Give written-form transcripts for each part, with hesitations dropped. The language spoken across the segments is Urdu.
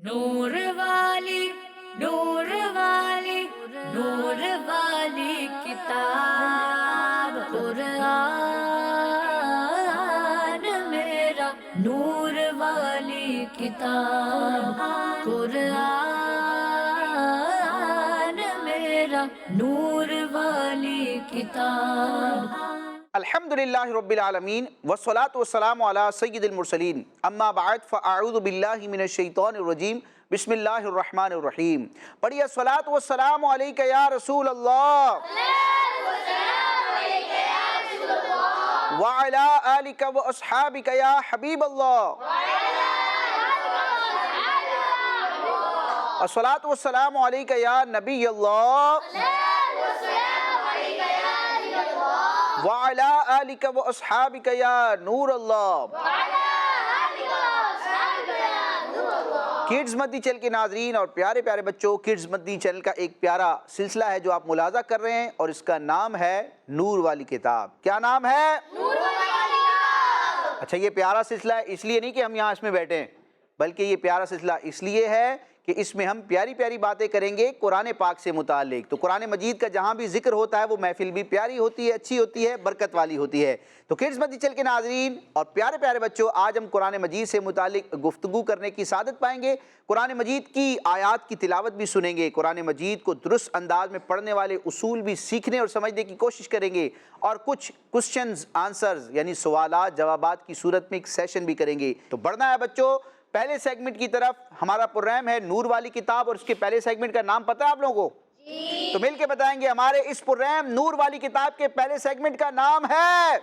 نور والی نور والی نور والی کتاب قرآن میرا نور والی کتاب قرآن میرا نور والی کتاب. الحمدللہ رب العالمین والصلاة والسلام علی سید المرسلین اما بعد فاعوذ باللہ من الشیطان الرجیم بسم اللہ الرحمن الرحیم. پڑھیے الصلاة والسلام علیکہ یا رسول اللہ وعلی آلکہ واصحابکہ یا حبیب اللہ. الصلاة والسلام علیکہ یا نبی اللہ وعلی آلکہ واصحابکہ یا نور اللہ. کڈز مدنی چینل کے ناظرین اور پیارے پیارے بچوں، کڈز مدنی چینل کا ایک پیارا سلسلہ ہے جو آپ ملاحظہ کر رہے ہیں اور اس کا نام ہے نور والی کتاب. کیا نام ہے؟ نور والی کتاب. اچھا، یہ پیارا سلسلہ ہے اس لیے نہیں کہ ہم یہاں اس میں بیٹھے ہیں، بلکہ یہ پیارا سلسلہ اس لیے ہے کہ اس میں ہم پیاری پیاری باتیں کریں گے قرآن پاک سے متعلق. تو قرآن مجید کا جہاں بھی ذکر ہوتا ہے وہ محفل بھی پیاری ہوتی ہے، اچھی ہوتی ہے، برکت والی ہوتی ہے. تو کڈز مدنی چینل کے ناظرین اور پیارے پیارے بچوں، آج ہم قرآن مجید سے متعلق گفتگو کرنے کی سعادت پائیں گے. قرآن مجید کی آیات کی تلاوت بھی سنیں گے، قرآن مجید کو درست انداز میں پڑھنے والے اصول بھی سیکھنے اور سمجھنے کی کوشش کریں گے، اور کچھ کوسچنز آنسرز یعنی سوالات جوابات کی صورت میں ایک سیشن بھی کریں گے. تو بڑھنا ہے بچوں پہلے سیگمنٹ کی طرف. ہمارا پروگرام ہے نور والی کتاب اور اس کے پہلے سیگمنٹ کا نام پتہ ہے آپ لوگوں کو؟ تو مل کے بتائیں گے. ہمارے اس پروگرام نور والی کتاب کے پہلے سیگمنٹ کا نام ہے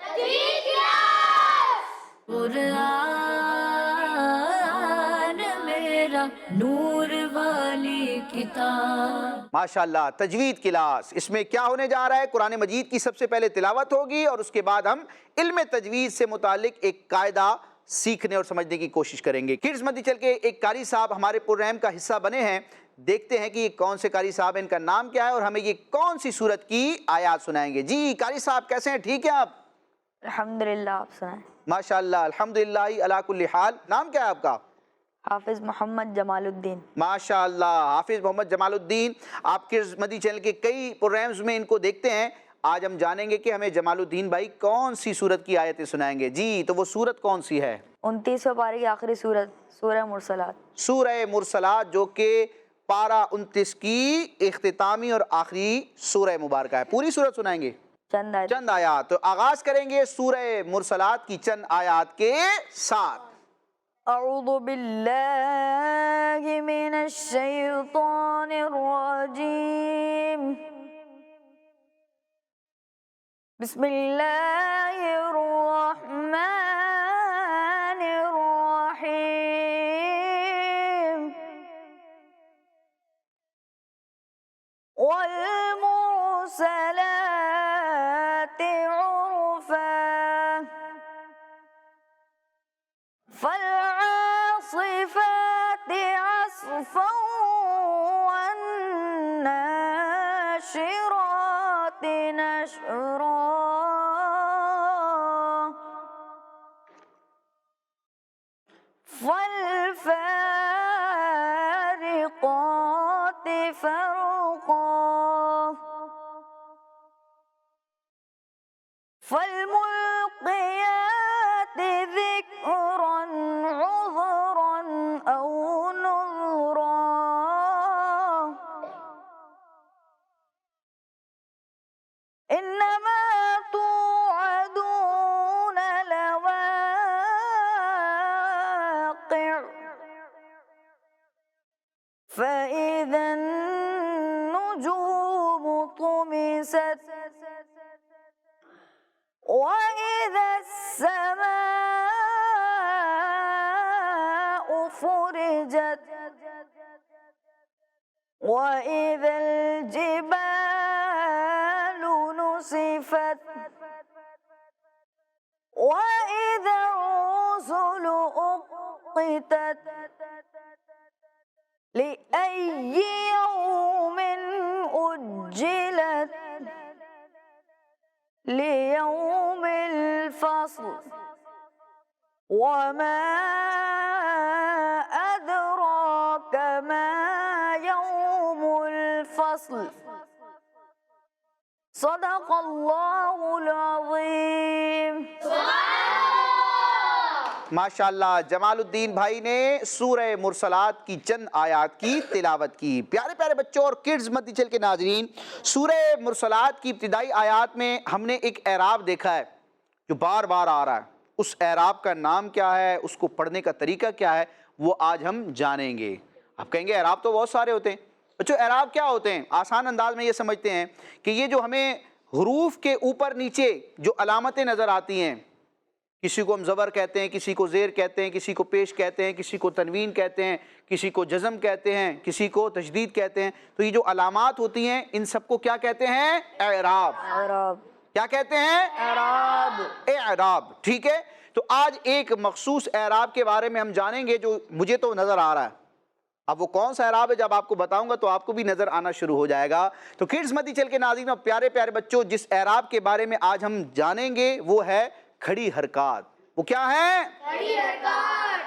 قرآن میرا نور والی کتاب. ماشاءاللہ، تجوید کلاس. اس میں کیا ہونے جا رہا ہے؟ قرآن مجید کی سب سے پہلے تلاوت ہوگی اور اس کے بعد ہم علم تجوید سے متعلق ایک قاعدہ سیکھنے اور سمجھنے کی کوشش کریں گے. کڈز مدنی چینل کے ایک قاری صاحب ہمارے پروگرام کا حصہ بنے ہیں. دیکھتے ہیں کہ یہ کون سے قاری صاحب ہیں، ان کا نام کیا ہے اور ہمیں یہ کون سی سورت کی آیات سنائیں گے. جی قاری صاحب کیسے ہیں؟ ٹھیک ہیں آپ؟ الحمدللہ. آپ سنائیں. ماشاءاللہ، الحمدللہ علی کل حال. نام کیا ہے آپ کا؟ حافظ محمد جمال الدین. ماشاءاللہ، حافظ محمد جمال الدین. آپ کڈز مدنی چینل کے کئی پروگرامز میں ان کو دیکھتے ہیں. آج ہم جانیں گے کہ ہمیں جمال الدین بھائی کون سی سورت کی آیتیں سنائیں گے. جی تو وہ سورت کون سی ہے؟ 29 پارے کی آخری سورت سورہ مرسلات. سورہ مرسلات، جو کہ پارہ 29 کی اختتامی اور آخری سورہ مبارکہ ہے. پوری سورت سنائیں گے؟ چند آیت. چند آیات. تو آغاز کریں گے سورہ مرسلات کی چند آیات کے ساتھ. اعوذ باللہ من الشیطان الرجیم. بسم اللہ الرحمن الرحیم. والمرسلات عرفا فالعاصفات عصفا والناشرات نشرا فالفارقات فرقا فالملقيات ذكرا عذرا أو نذرا إنما توعدون لواقع فإذا النجوم طمست وإذا السماء فرجت وإذا الجبال نسفت وإذا الرسل أقتت لأي يوم أجلت ليوم الفصل وما أدراك صدق اللہ العظیم. ماشاءاللہ جمال الدین بھائی نے سورہ مرسلات کی چند آیات کی تلاوت کی. پیارے پیارے بچوں اور کڈز مدنی چینل کے ناظرین، سورہ مرسلات کی ابتدائی آیات میں ہم نے ایک اعراب دیکھا ہے جو بار بار آ رہا ہے. اس اعراب کا نام کیا ہے، اس کو پڑھنے کا طریقہ کیا ہے، وہ آج ہم جانیں گے. آپ کہیں گے اعراب تو بہت سارے ہوتے ہیں. بچوں اعراب کیا ہوتے ہیں؟ آسان انداز میں یہ سمجھتے ہیں کہ یہ جو ہمیں حروف کے اوپر نیچے جو علامتیں نظر آتی ہیں، کسی کو ہم زبر کہتے ہیں، کسی کو زیر کہتے ہیں، کسی کو پیش کہتے ہیں، کسی کو تنوین کہتے ہیں، کسی کو جزم کہتے ہیں، کسی کو تشدید کہتے ہیں. تو یہ جو علامات ہوتی ہیں ان سب کو کیا کہتے ہیں؟ اعراب. اعراب. کیا کہتے ہیں؟ اعراب. اعراب. ٹھیک ہے، تو آج ایک مخصوص اعراب کے بارے میں ہم جانیں گے جو مجھے تو نظر آ رہا ہے. اب وہ کون سا اعراب ہے جب آپ کو بتاؤں گا تو آپ کو بھی نظر آنا شروع ہو جائے گا. تو کڈز مدنی چینل کے ناظرین اور پیارے پیارے بچوں، جس اعراب کے بارے میں آج ہم جانیں گے وہ ہے کھڑی حرکات. وہ کیا ہے؟ کھڑی حرکات.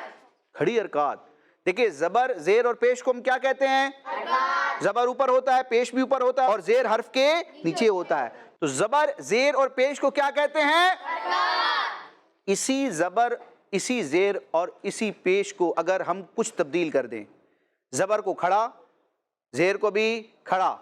کھڑی حرکات. دیکھیں زبر، زیر اور پیش کو ہم کیا کہتے ہیں؟ حرکات. زبر اوپر ہوتا ہے، پیش بھی اوپر ہوتا ہے اور زیر حرف کے نیچے ہوتا ہے. تو زبر، زیر اور پیش کو کیا کہتے ہیں؟ حرکات. اسی زبر، اسی زیر اور اسی پیش کو اگر ہم کچھ تبدیل کر دیں، زبر کو کھڑا، زیر کو بھی کھڑا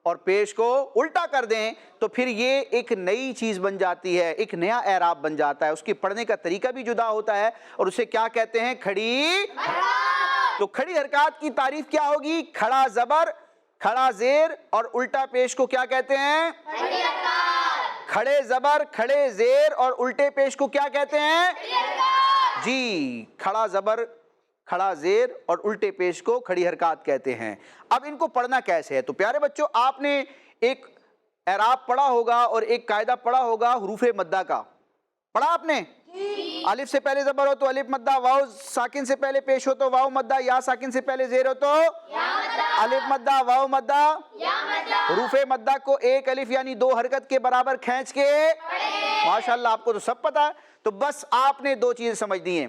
اور پیش کو الٹا کر دیں تو پھر یہ ایک نئی چیز بن جاتی ہے، ایک نیا اعراب بن جاتا ہے. اس کے پڑھنے کا طریقہ بھی جدا ہوتا ہے اور اسے کیا کہتے ہیں؟ کھڑی حرکات. تو کھڑی حرکات کی تعریف کیا ہوگی؟ کھڑا زبر، کھڑا زیر اور الٹا پیش کو کیا کہتے ہیں؟ کھڑی حرکات. کھڑے زبر، کھڑے زیر اور الٹے پیش کو کیا کہتے ہیں؟ کھڑی حرکات. جی، کھڑا زبر، کھڑا زیر اور الٹے پیش کو کھڑی حرکات کہتے ہیں. اب ان کو پڑھنا کیسے ہے؟ تو پیارے بچوں آپ نے ایک اعراب پڑھا ہوگا اور ایک قاعدہ پڑھا ہوگا حروف مدہ کا. پڑھا آپ نے؟ الف سے پہلے زبر ہو تو الف مدہ، واو ساکن سے پہلے پیش ہو تو واو مدہ، یا ساکن سے پہلے زیر ہو تو الف مدہ، واو مدہ. حروف مدہ کو ایک الف یعنی دو حرکت کے برابر کھینچ کے ماشاءاللہ آپ کو تو سب پتا ہے. تو بس آپ نے دو چیزیں سمجھ دی ہیں.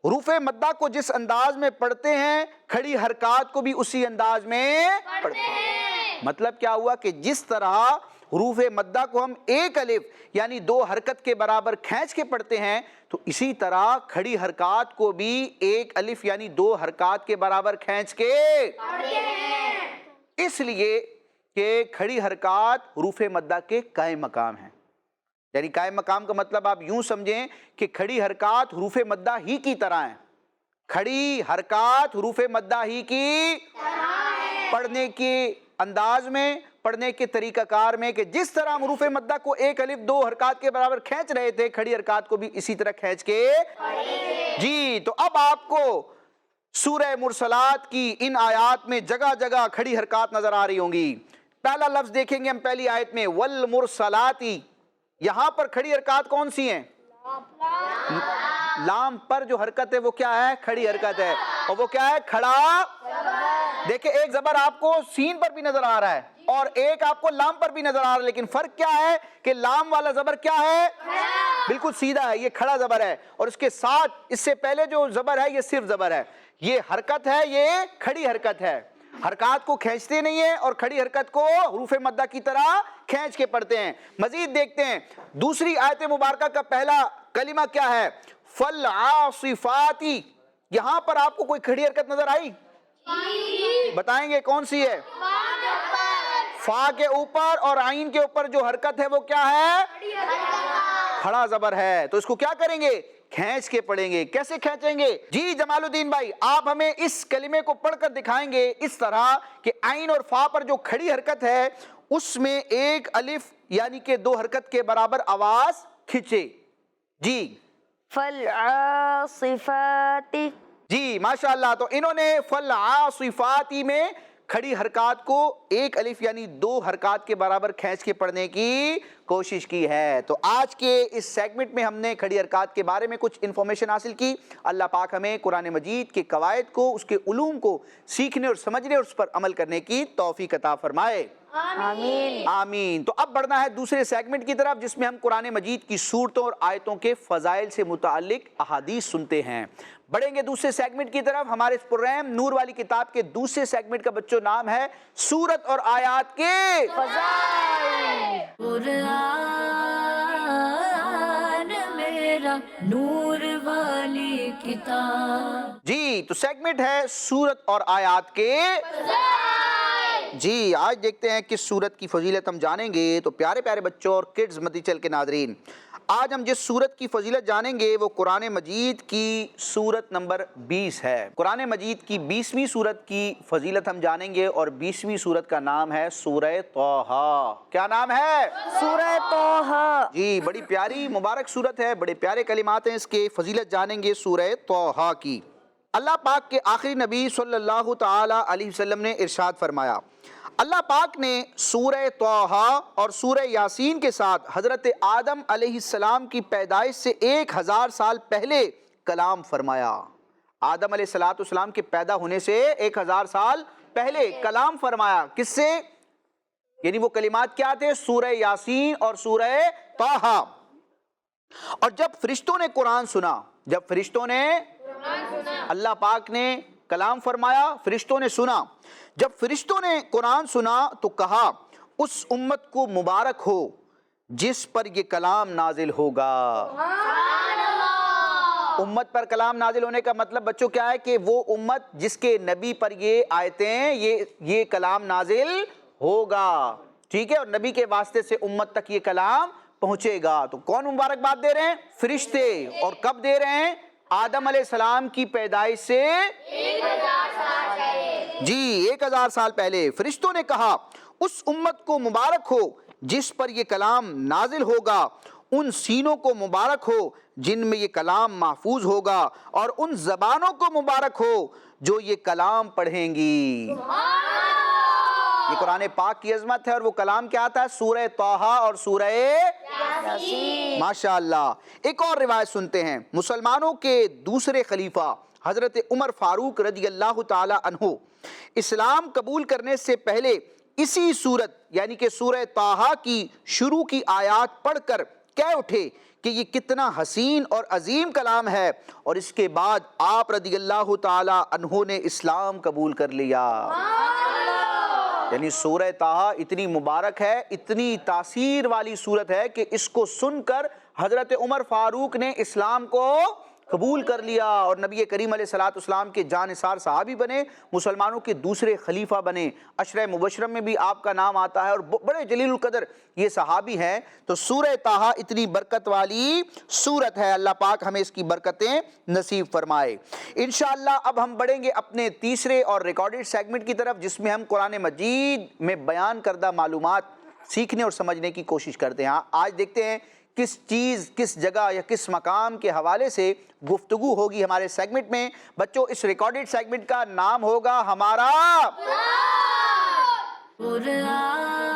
حروف مدہ کو جس انداز میں پڑھتے ہیں کھڑی حرکات کو بھی اسی انداز میں پڑھتے ہیں. مطلب کیا ہوا کہ جس طرح حروف مدہ کو ہم ایک الف یعنی دو حرکت کے برابر کھینچ کے پڑھتے ہیں تو اسی طرح کھڑی حرکات کو بھی ایک الف یعنی دو حرکات کے برابر کھینچ کے پڑھتے ہیں. اس لیے کہ کھڑی حرکات حروف مدہ کے قائم مقام ہیں. یعنی قائم مقام کا مطلب آپ یوں سمجھیں کہ کھڑی حرکات حروف مدہ ہی کی طرح ہیں. کھڑی حرکات حروف مدہ ہی کی طرح ہیں پڑھنے کے انداز میں، پڑھنے کے طریقہ کار میں، کہ جس طرح ہم حروف مدہ کو ایک الف دو حرکات کے برابر کھینچ رہے تھے کھڑی حرکات کو بھی اسی طرح کھینچ کے پڑھیں. جی، تو اب آپ کو سورہ مرسلات کی ان آیات میں جگہ جگہ کھڑی حرکات نظر آ رہی ہوں گی. پہلا لفظ دیکھیں گے ہم پہلی آیت میں، والمرسلاتی. یہاں پر کھڑی حرکات کون سی ہیں؟ لام پر جو حرکت ہے وہ کیا ہے؟ کھڑی حرکت ہے. اور وہ کیا ہے؟ کھڑا. دیکھیں ایک زبر آپ کو سین پر بھی نظر آ رہا ہے اور ایک آپ کو لام پر بھی نظر آ رہا ہے، لیکن فرق کیا ہے کہ لام والا زبر کیا ہے؟ بالکل سیدھا ہے، یہ کھڑا زبر ہے. اور اس کے ساتھ اس سے پہلے جو زبر ہے یہ صرف زبر ہے. یہ حرکت ہے، یہ کھڑی حرکت ہے. حرکات کو کھینچتے نہیں ہیں اور کھڑی حرکت کو حروف مدہ کی طرح کھینچ کے پڑھتے ہیں. مزید دیکھتے ہیں دوسری آیت مبارکہ کا پہلا کلمہ کیا ہے؟ فالعاصفاتی. یہاں پر آپ کو کوئی کھڑی حرکت نظر آئی؟ بتائیں گے کون سی ہے؟ فا کے اوپر اور عین کے اوپر جو حرکت ہے وہ کیا ہے؟ کھڑا زبر ہے. تو اس کو کیا کریں گے؟ کھینچ کے پڑھیں گے. کیسے کھینچیں گے؟ جی جمال الدین بھائی آپ ہمیں اس کلمے کو پڑھ کر دکھائیں گے اس طرح کہ عین اور فا پر جو کھڑی حرکت ہے اس میں ایک الف یعنی کہ دو حرکت کے برابر آواز کھینچے. جی فالعاصفات. جی ماشاءاللہ. تو انہوں نے فالعاصفاتی میں کھڑی حرکات کو ایک الف یعنی دو حرکات کے برابر کھینچ کے پڑھنے کی کوشش کی ہے. تو آج کے اس سیگمنٹ میں ہم نے کھڑی حرکات کے بارے میں کچھ انفارمیشن حاصل کی. اللہ پاک ہمیں قرآن مجید کے قواعد کو، اس کے علوم کو سیکھنے اور سمجھنے اور اس پر عمل کرنے کی توفیق عطا فرمائے. آمین آمین۔ تو اب بڑھنا ہے دوسرے سیگمنٹ کی طرف، جس میں ہم قرآن مجید کی سورتوں اور آیتوں کے فضائل سے متعلق احادیث سنتے ہیں۔ بڑھیں گے دوسرے سیگمنٹ کی طرف۔ ہمارے اس پروگرام نور والی کتاب کے دوسرے سیگمنٹ کا بچوں نام ہے سورت اور آیات کے قرآن میرا نور والی کتاب۔ جی، تو سیگمنٹ ہے سورت اور آیات کے جی، آج دیکھتے ہیں کس سورت کی فضیلت ہم جانیں گے۔ تو پیارے پیارے بچوں اور کڈز مدنی چینل کے ناظرین، آج ہم جس سورت کی فضیلت جانیں گے وہ قرآن مجید کی سورت نمبر 20 ہے۔ قرآن مجید کی 20ویں سورت کی فضیلت ہم جانیں گے، اور 20ویں سورت کا نام ہے سورہ طٰہٰ۔ کیا نام ہے؟ سورہ طٰہٰ۔ جی، بڑی پیاری مبارک سورت ہے، بڑے پیارے کلمات ہیں اس کے، فضیلت جانیں گے سورہ طٰہٰ کی۔ اللہ پاک کے آخری نبی صلی اللہ تعالی علیہ وسلم نے ارشاد فرمایا، اللہ پاک نے سورہ طٰہٰ اور سورہ یاسین کے ساتھ حضرت آدم علیہ السلام کی پیدائش سے 1000 سال پہلے کلام فرمایا۔ آدم علیہ السلام کے پیدا ہونے سے 1000 سال پہلے کلام فرمایا۔ کس سے؟ یعنی وہ کلمات کیا تھے؟ سورہ یاسین اور سورہ طٰہٰ۔ اور جب فرشتوں نے قرآن سنا، اللہ پاک نے کلام فرمایا، فرشتوں نے سنا، جب فرشتوں نے قرآن سنا تو کہا اس امت کو مبارک ہو جس پر یہ کلام نازل ہوگا۔ امت پر کلام نازل ہونے کا مطلب بچوں کیا ہے؟ کہ وہ امت جس کے نبی پر یہ آیتیں، یہ کلام نازل ہوگا، ٹھیک ہے، اور نبی کے واسطے سے امت تک یہ کلام پہنچے گا۔ تو کون مبارکباد دے رہے ہیں؟ فرشتے۔ اور کب دے رہے ہیں؟ آدم علیہ السلام کی پیدائش سے 1000 سال پہلے۔ فرشتوں نے کہا اس امت کو مبارک ہو جس پر یہ کلام نازل ہوگا، ان سینوں کو مبارک ہو جن میں یہ کلام محفوظ ہوگا، اور ان زبانوں کو مبارک ہو جو یہ کلام پڑھیں گی۔ یہ قرآن پاک کی عظمت ہے، اور وہ کلام کیا آتا ہے؟ سورہ طٰہٰ اور سورہ یاسین۔ ماشاءاللہ۔ ایک اور روایت سنتے ہیں۔ مسلمانوں کے دوسرے خلیفہ حضرت عمر فاروق رضی اللہ تعالی عنہ اسلام قبول کرنے سے پہلے اسی سورت یعنی کہ سورہ طٰہٰ کی شروع کی آیات پڑھ کر کہہ اٹھے کہ یہ کتنا حسین اور عظیم کلام ہے، اور اس کے بعد آپ رضی اللہ تعالی عنہ نے اسلام قبول کر لیا۔ یعنی سورہ طٰہٰ اتنی مبارک ہے، اتنی تاثیر والی سورت ہے کہ اس کو سن کر حضرت عمر فاروق نے اسلام کو قبول کر لیا، اور نبی کریم علیہ السلام کے جانثار صحابی بنے، مسلمانوں کے دوسرے خلیفہ بنے۔ عشرہ مبشرہ میں بھی آپ کا نام آتا ہے، اور بڑے جلیل القدر یہ صحابی ہیں۔ تو سورہ طٰہٰ اتنی برکت والی سورت ہے، اللہ پاک ہمیں اس کی برکتیں نصیب فرمائے۔ انشاءاللہ اب ہم بڑھیں گے اپنے تیسرے اور ریکارڈڈ سیگمنٹ کی طرف، جس میں ہم قرآن مجید میں بیان کردہ معلومات سیکھنے اور سمجھنے کی کوشش کرتے ہیں۔ آج دیکھتے ہیں کس چیز، کس جگہ یا کس مقام کے حوالے سے گفتگو ہوگی ہمارے سیگمنٹ میں۔ بچوں، اس ریکارڈڈ سیگمنٹ کا نام ہوگا ہمارا قرآن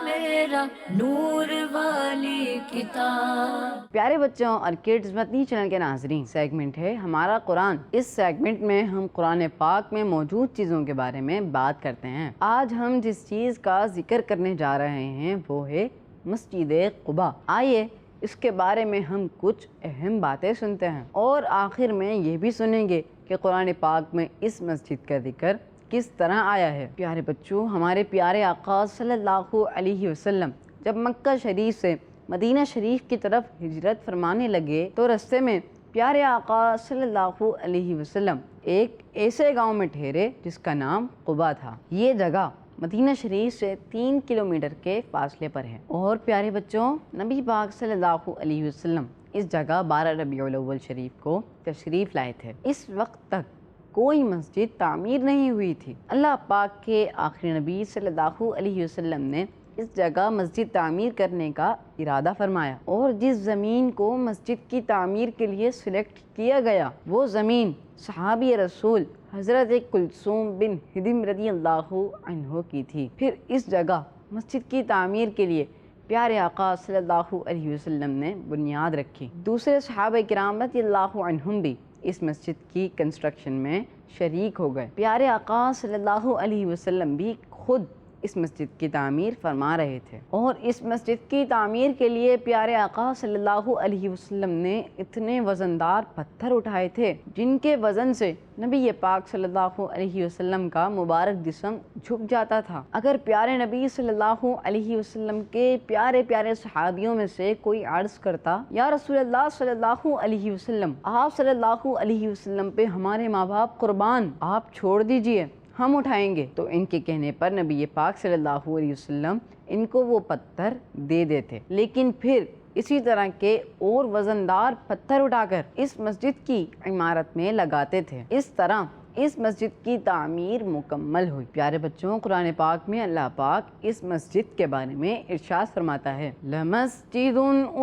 میرا نور والی کتاب۔ پیارے بچوں اور کڈز مدنی چینل کے ناظرین، سیگمنٹ ہے ہمارا قرآن۔ اس سیگمنٹ میں ہم قرآن پاک میں موجود چیزوں کے بارے میں بات کرتے ہیں۔ آج ہم جس چیز کا ذکر کرنے جا رہے ہیں وہ ہے مسجد قباء۔ آئیے اس کے بارے میں ہم کچھ اہم باتیں سنتے ہیں، اور آخر میں یہ بھی سنیں گے کہ قرآن پاک میں اس مسجد کا ذکر کس طرح آیا ہے۔ پیارے بچوں، ہمارے پیارے آقا صلی اللہ علیہ وسلم جب مکہ شریف سے مدینہ شریف کی طرف ہجرت فرمانے لگے تو رستے میں پیارے آقا صلی اللہ علیہ وسلم ایک ایسے گاؤں میں ٹھہرے جس کا نام قباء تھا۔ یہ جگہ مدینہ شریف سے 3 کلومیٹر کے فاصلے پر ہے، اور پیارے بچوں، نبی پاک صلی اللہ علیہ وسلم اس جگہ 12 ربیع الاول شریف کو تشریف لائے تھے۔ اس وقت تک کوئی مسجد تعمیر نہیں ہوئی تھی۔ اللہ پاک کے آخری نبی صلی اللہ علیہ وسلم نے اس جگہ مسجد تعمیر کرنے کا ارادہ فرمایا، اور جس زمین کو مسجد کی تعمیر کے لیے سلیکٹ کیا گیا وہ زمین صحابی رسول حضرت کلثوم بن ہدم رضی اللہ عنہ کی تھی۔ پھر اس جگہ مسجد کی تعمیر کے لیے پیارے آقا صلی اللہ علیہ وسلم نے بنیاد رکھی۔ دوسرے صحابہ کرام رضی اللہ عنہم بھی اس مسجد کی کنسٹرکشن میں شریک ہو گئے۔ پیارے آقا صلی اللہ علیہ وسلم بھی خود اس مسجد کی تعمیر فرما رہے تھے، اور اس مسجد کی تعمیر کے لیے پیارے آقا صلی اللہ علیہ وسلم نے اتنے وزندار پتھر اٹھائے تھے جن کے وزن سے نبی پاک صلی اللہ علیہ وسلم کا مبارک جسم جھک جاتا تھا۔ اگر پیارے نبی صلی اللہ علیہ وسلم کے پیارے پیارے صحابیوں میں سے کوئی عرض کرتا، یا رسول اللہ صلی اللہ علیہ وسلم، آپ صلی اللہ علیہ وسلم پہ ہمارے ماں باپ قربان، آپ چھوڑ دیجئے، ہم اٹھائیں گے، تو ان کے کہنے پر نبی پاک صلی اللہ علیہ وسلم ان کو وہ پتھر دے دیتے، لیکن پھر اسی طرح کے اور وزندار پتھر اٹھا کر اس مسجد کی عمارت میں لگاتے تھے۔ اس طرح اس مسجد کی تعمیر مکمل ہوئی۔ پیارے بچوں، قرآن پاک میں اللہ پاک اس مسجد کے بارے میں ارشاد فرماتا ہے، لَمَسْجِدٌ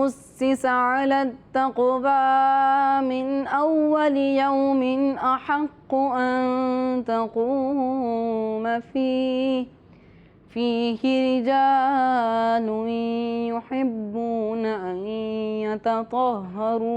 أُسِّسَ عَلَى التَّقْوَى مِنْ أَوَّلِ يَوْمٍ أَحَقُّ أَن تَقُومَ فِيهِ رِجَالٌ يُحِبُّونَ أَن يَتَطَهَّرُوا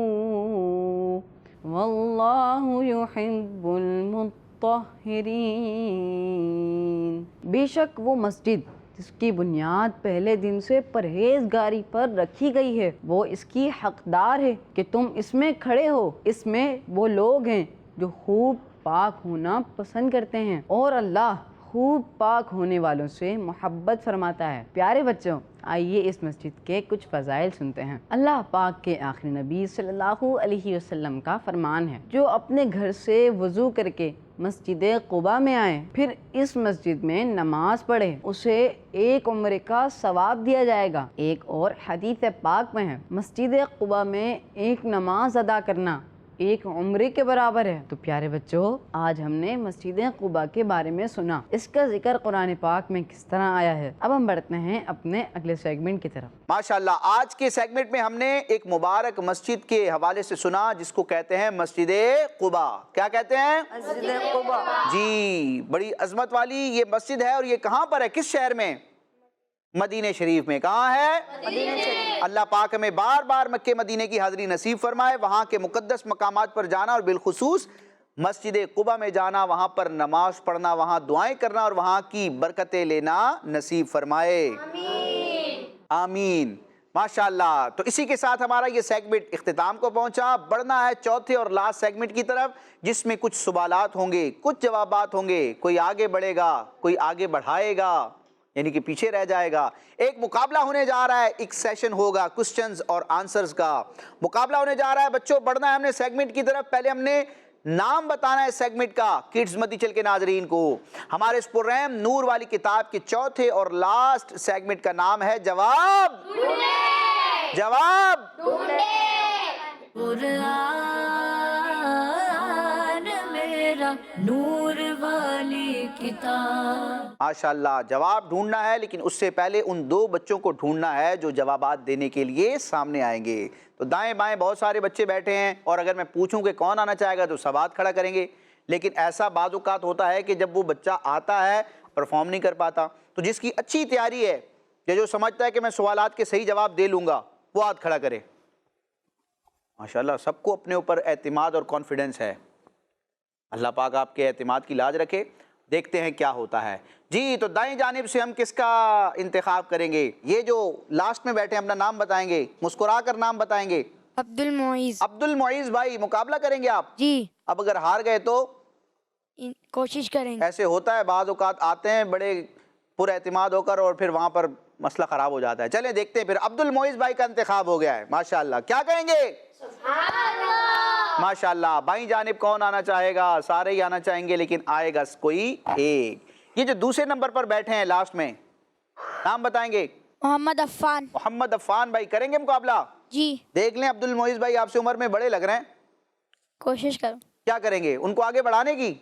وَاللَّهُ يُحِبُّ الْمُطَّهِّرِينَ۔ بے شک وہ مسجد جس کی بنیاد پہلے دن سے پرہیزگاری پر رکھی گئی ہے، وہ اس کی حقدار ہے کہ تم اس میں کھڑے ہو۔ اس میں وہ لوگ ہیں جو خوب پاک ہونا پسند کرتے ہیں، اور اللہ خوب پاک ہونے والوں سے محبت فرماتا ہے۔ پیارے بچوں، آئیے اس مسجد کے کچھ فضائل سنتے ہیں۔ اللہ پاک کے آخری نبی صلی اللہ علیہ وسلم کا فرمان ہے، جو اپنے گھر سے وضو کر کے مسجد قباء میں آئے، پھر اس مسجد میں نماز پڑھے، اسے ایک عمرے کا ثواب دیا جائے گا۔ ایک اور حدیث پاک میں ہے، مسجد قباء میں ایک نماز ادا کرنا ایک عمرے کے برابر ہے۔ تو پیارے بچوں، آج ہم نے مسجد قباء کے بارے میں سنا، اس کا ذکر قرآن پاک میں کس طرح آیا ہے۔ اب ہم بڑھتے ہیں اپنے اگلے سیگمنٹ کی طرف۔ ماشاءاللہ، آج کے سیگمنٹ میں ہم نے ایک مبارک مسجد کے حوالے سے سنا جس کو کہتے ہیں مسجد قباء۔ کیا کہتے ہیں؟ مسجد قباء۔ جی، بڑی عظمت والی یہ مسجد ہے، اور یہ کہاں پر ہے؟ کس شہر میں؟ مدینہ شریف میں۔ کہاں ہے؟ مدینہ شریف۔ اللہ پاک ہمیں بار بار مکہ مدینہ کی حاضری نصیب فرمائے، وہاں کے مقدس مقامات پر جانا، اور بالخصوص مسجد قباء میں جانا، وہاں پر نماز پڑھنا، وہاں دعائیں کرنا، اور وہاں کی برکتیں لینا نصیب فرمائے۔ آمین آمین۔ ماشاءاللہ، تو اسی کے ساتھ ہمارا یہ سیگمنٹ اختتام کو پہنچا۔ بڑھنا ہے چوتھے اور لاسٹ سیگمنٹ کی طرف، جس میں کچھ سوالات ہوں گے، کچھ جوابات ہوں گے، کوئی آگے بڑھے گا، کوئی آگے بڑھائے گا، یعنی کہ پیچھے رہ جائے گا۔ ایک مقابلہ ہونے جا رہا ہے، ایک سیشن ہوگا کوسچنز اور آنسرز کا مقابلہ ہونے جا رہا ہے۔ بچوں، بڑھنا ہے ہم نے سیگمنٹ کی طرف۔ پہلے ہم نے نام بتانا ہے سیگمنٹ کا کڈز مدی چل کے ناظرین کو۔ ہمارے اس پروگرام نور والی کتاب کے چوتھے اور لاسٹ سیگمنٹ کا نام ہے جواب جواب قرآن میرا نور والی کتاب۔ ماشاءاللہ، جواب ڈھونڈنا ہے، لیکن اس سے پہلے ان دو بچوں کو ڈھونڈنا ہے جو جوابات دینے کے لیے سامنے آئیں گے۔ تو دائیں بائیں بہت سارے بچے بیٹھے ہیں، اور اگر میں پوچھوں کہ کون آنا چاہے گا تو سب ہاتھ کھڑا کریں گے، لیکن ایسا بعض اوقات ہوتا ہے کہ جب وہ بچہ آتا ہے پرفارم نہیں کر پاتا۔ تو جس کی اچھی تیاری ہے، یا جو سمجھتا ہے کہ میں سوالات کے صحیح جواب دے لوں گا، وہ ہاتھ کھڑا کرے۔ ماشاءاللہ، سب کو اپنے اوپر اعتماد اور کانفیڈنس ہے۔ اللہ پاک آپ کے اعتماد کی لاج رکھے۔ دیکھتے ہیں کیا ہوتا ہے۔ جی، تو دائیں جانب سے ہم کس کا انتخاب کریں گے؟ یہ جو لاسٹ میں بیٹھے اپنا نام بتائیں گے، مسکرا کر نام بتائیں گے۔ عبد المعیز۔ عبد المعیز بھائی، مقابلہ کریں گے آپ؟ جی، اب اگر ہار گئے تو کوشش کریں گے۔ ایسے ہوتا ہے، بعض اوقات آتے ہیں بڑے پر اعتماد ہو کر، اور پھر وہاں پر مسئلہ خراب ہو جاتا ہے۔ چلیں دیکھتے ہیں پھر۔ عبد المعیز بھائی کا انتخاب ہو گیا ہے، ماشاءاللہ۔ کیا کہیں گے؟ ماشاءاللہ۔ بائیں جانب کون آنا چاہے گا؟ سارے ہی آنا چاہیں گے، لیکن آئے گا کوئی ایک۔ یہ جو دوسرے نمبر پر بیٹھے ہیں لاسٹ میں، نام بتائیں گے؟ محمد عفان۔ محمد عفان بھائی، کریں گے مقابلہ؟ جی، دیکھ لیں، عبد المعیز بھائی آپ سے عمر میں بڑے لگ رہے ہیں، کوشش کروں کیا کریں گے؟ ان کو آگے بڑھانے کی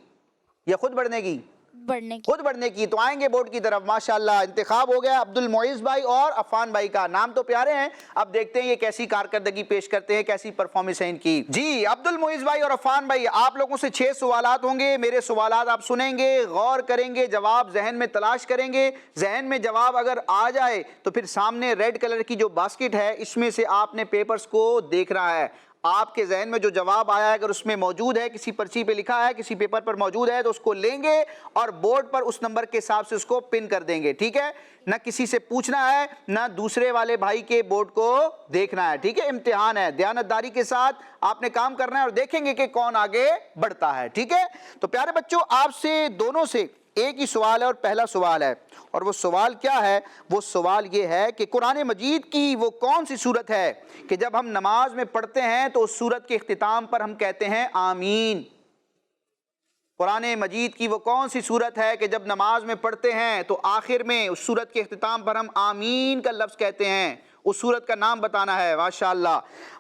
یا خود بڑھنے کی؟ بڑھنے کی۔ خود بڑھنے کی۔ تو آئیں گے بورڈ کی طرف۔ ماشاءاللہ، انتخاب ہو گیا عبد المعیز بھائی اور عفان بھائی کا۔ نام تو پیارے ہیں، اب دیکھتے ہیں یہ کیسی کارکردگی پیش کرتے ہیں، کیسی پرفارمنس ہے ان کی۔ جی، عبد المعیز بھائی اور عفان بھائی، آپ لوگوں سے 6 سوالات ہوں گے۔ میرے سوالات آپ سنیں گے، غور کریں گے، جواب ذہن میں تلاش کریں گے۔ ذہن میں جواب اگر آ جائے تو پھر سامنے ریڈ کلر کی جو باسکٹ ہے، اس میں سے آپ نے پیپرز کو دیکھ رہا ہے۔ آپ کے ذہن میں جو جواب آیا ہے اگر اس میں موجود ہے، کسی پرچی پہ لکھا ہے، کسی پیپر پر موجود ہے، تو اس کو لیں گے اور بورڈ پر اس نمبر کے حساب سے اس کو پن کر دیں گے، ٹھیک ہے؟ نہ کسی سے پوچھنا ہے، نہ دوسرے والے بھائی کے بورڈ کو دیکھنا ہے، ٹھیک ہے؟ امتحان ہے، دیانتداری کے ساتھ آپ نے کام کرنا ہے اور دیکھیں گے کہ کون آگے بڑھتا ہے، ٹھیک ہے؟ تو پیارے بچوں، آپ سے دونوں سے ایک ہی سوال ہے اور پہلا سوال ہے، اور وہ سوال کیا ہے؟ وہ سوال یہ ہے کہ قرآن مجید کی وہ کون سی سورت ہے کہ جب ہم نماز میں پڑھتے ہیں تو اس سورت کے اختتام پر ہم کہتے ہیں آمین؟ قرآن مجید کی وہ کون سی سورت ہے کہ جب نماز میں پڑھتے ہیں تو آخر میں اس سورت کے اختتام پر ہم آمین کا لفظ کہتے ہیں؟ اس سورت کا نام بتانا ہے۔ ماشاءاللہ،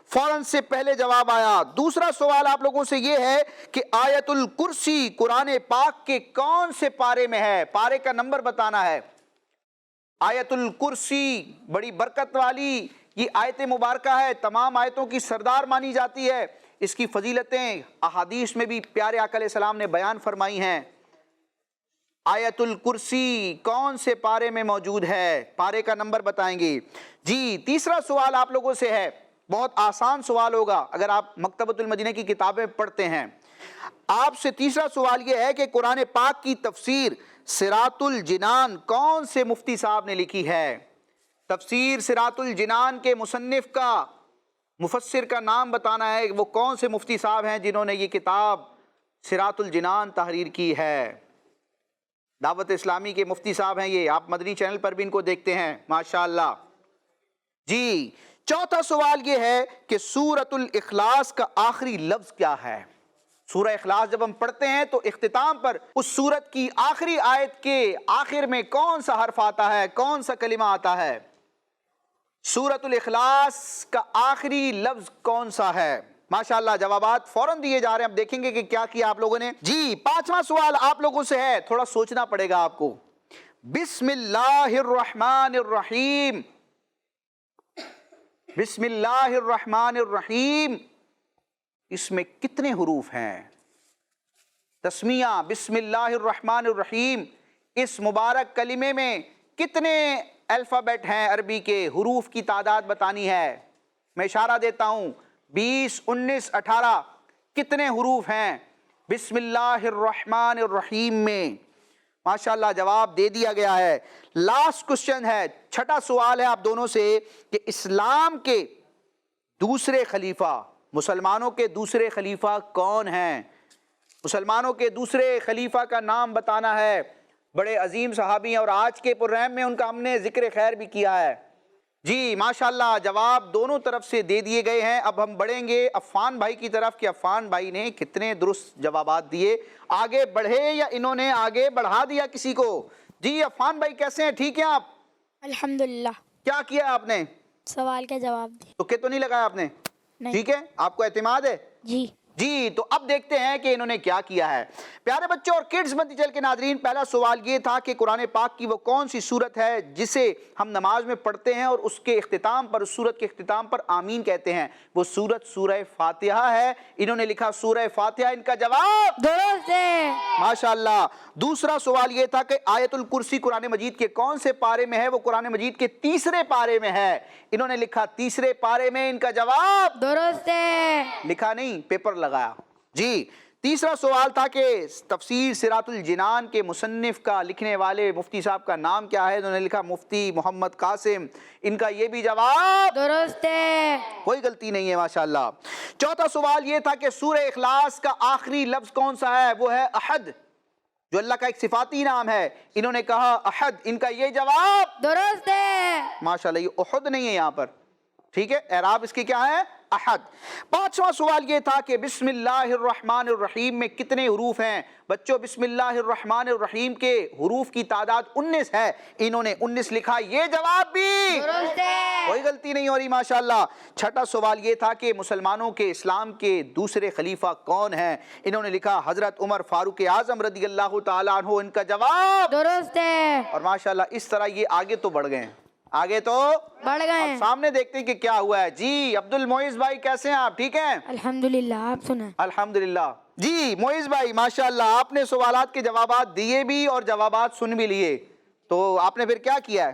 فوراً سے پہلے جواب آیا۔ دوسرا سوال آپ لوگوں سے یہ ہے کہ آیت الکرسی قرآن پاک کے کون سے پارے میں ہے؟ پارے کا نمبر بتانا ہے۔ آیت الکرسی بڑی برکت والی یہ آیت مبارکہ ہے، تمام آیتوں کی سردار مانی جاتی ہے، اس کی فضیلتیں احادیث میں بھی پیارے آقا علیہ السلام نے بیان فرمائی ہیں۔ آیت الکرسی کون سے پارے میں موجود ہے؟ پارے کا نمبر بتائیں گے۔ جی، تیسرا سوال آپ لوگوں سے ہے، بہت آسان سوال ہوگا اگر آپ مکتبۃ المدینہ کی کتابیں پڑھتے ہیں۔ آپ سے تیسرا سوال یہ ہے کہ قرآن پاک کی تفسیر صراط الجنان کون سے مفتی صاحب نے لکھی ہے؟ تفسیر صراط الجنان کے مصنف کا، مفسر کا نام بتانا ہے، وہ کون سے مفتی صاحب ہیں جنہوں نے یہ کتاب صراط الجنان تحریر کی ہے؟ دعوت اسلامی کے مفتی صاحب ہیں یہ، آپ مدنی چینل پر بھی ان کو دیکھتے ہیں، ماشاءاللہ۔ جی، چوتھا سوال یہ ہے کہ سورۃ الاخلاص کا آخری لفظ کیا ہے؟ سورہ اخلاص جب ہم پڑھتے ہیں تو اختتام پر اس سورت کی آخری آیت کے آخر میں کون سا حرف آتا ہے، کون سا کلمہ آتا ہے؟ سورۃ الاخلاص کا آخری لفظ کون سا ہے؟ ماشاءاللہ، جوابات فوراً دیے جا رہے ہیں، اب دیکھیں گے کہ کیا کیا آپ لوگوں نے۔ جی، پانچواں سوال آپ لوگوں سے ہے، تھوڑا سوچنا پڑے گا آپ کو۔ بسم اللہ الرحمن الرحیم، بسم اللہ الرحمن الرحیم، اس میں کتنے حروف ہیں؟ تسمیہ بسم اللہ الرحمن الرحیم، اس مبارک کلمے میں کتنے الفابیٹ ہیں؟ عربی کے حروف کی تعداد بتانی ہے۔ میں اشارہ دیتا ہوں، 20، 19، 18 کتنے حروف ہیں بسم اللہ الرحمن الرحیم میں؟ ماشاءاللہ، جواب دے دیا گیا ہے۔ لاسٹ کوسچن ہے، چھٹا سوال ہے آپ دونوں سے کہ اسلام کے دوسرے خلیفہ، مسلمانوں کے دوسرے خلیفہ کون ہیں؟ مسلمانوں کے دوسرے خلیفہ کا نام بتانا ہے، بڑے عظیم صحابی ہیں اور آج کے پروگرام میں ان کا ہم نے ذکر خیر بھی کیا ہے۔ جی ماشاءاللہ، جواب دونوں طرف سے دے دیے گئے ہیں۔ اب ہم بڑھیں گے عفان بھائی کی طرف کہ عفان بھائی نے کتنے درست جوابات دیے، آگے بڑھے یا انہوں نے آگے بڑھا دیا کسی کو؟ جی عفان بھائی کیسے ہیں، ٹھیک ہیں آپ؟ الحمدللہ، کیا کیا آپ نے؟ سوال کا جواب دے۔ تکے تو نہیں لگایا آپ نے؟ نہیں۔ ٹھیک ہے، آپ کو اعتماد ہے؟ جی جی، تو اب دیکھتے ہیں کہ انہوں نے کیا کیا ہے۔ پیارے بچوں اور کڈز مدنی چینل کے ناظرین، پہلا سوال یہ تھا کہ قرآن پاک کی وہ کون سی سورت ہے جسے ہم نماز میں پڑھتے ہیں اور اس کے اختتام پر، اس سورت کے اختتام پر آمین کہتے ہیں؟ وہ سورت سورہ فاتحہ ہے۔ انہوں نے لکھا سورہ فاتحہ، ان کا جواب درست ہے۔ ماشاءاللہ۔ دوسرا سوال یہ تھا کہ آیت الکرسی قرآن مجید کے کون سے پارے میں ہے؟ وہ قرآن مجید کے تیسرے پارے میں ہے۔ انہوں نے لکھا تیسرے پارے میں، ان کا جواب درست ہے۔ لکھا نہیں، پیپر لگایا۔ جی، تیسرا سوال تھا کہ تفسیر صراط الجنان کے مصنف کا، لکھنے والے مفتی صاحب کا نام کیا ہے؟ انہوں نے لکھا مفتی محمد قاسم، ان کا یہ بھی جواب درست ہے۔ کوئی غلطی نہیں ہے، ماشاءاللہ۔ چوتھا سوال یہ تھا کہ سورہ اخلاص کا آخری لفظ کون سا ہے؟ وہ ہے احد، جو اللہ کا ایک صفاتی نام ہے۔ انہوں نے کہا احد، ان کا یہ جواب درست ہے۔ ماشاءاللہ، یہ احد نہیں ہے یہاں پر، ٹھیک ہے، اعراب اس کی کیا ہے؟ احد۔ پانچواں سوال یہ تھا کہ بسم اللہ الرحمن الرحیم میں کتنے حروف ہیں؟ بچوں، بسم اللہ الرحمن الرحیم کے حروف کی تعداد 19 ہے۔ انہوں نے 19 لکھا، یہ جواب بھی درست ہے۔ کوئی غلطی نہیں ہو رہی، ماشاءاللہ۔ چھٹا سوال یہ تھا کہ مسلمانوں کے، اسلام کے دوسرے خلیفہ کون ہیں؟ انہوں نے لکھا حضرت عمر فاروق اعظم رضی اللہ تعالیٰ عنہ، ان کا جواب درست ہے۔ اور ماشاءاللہ اس طرح یہ آگے تو بڑھ گئے ہیں، آگے تو بڑھ گئے اب ہیں۔ سامنے دیکھتے ہیں کہ کیا ہوا ہے۔ جی عبد المعز بھائی کیسے ہیں آپ، ٹھیک ہیں؟ الحمدللہ، آپ سنیں۔ الحمدللہ۔ جی معز بھائی ماشاءاللہ، آپ نے سوالات کے جوابات دیے بھی اور جوابات سن بھی لیے، تو آپ نے پھر کیا کیا ہے؟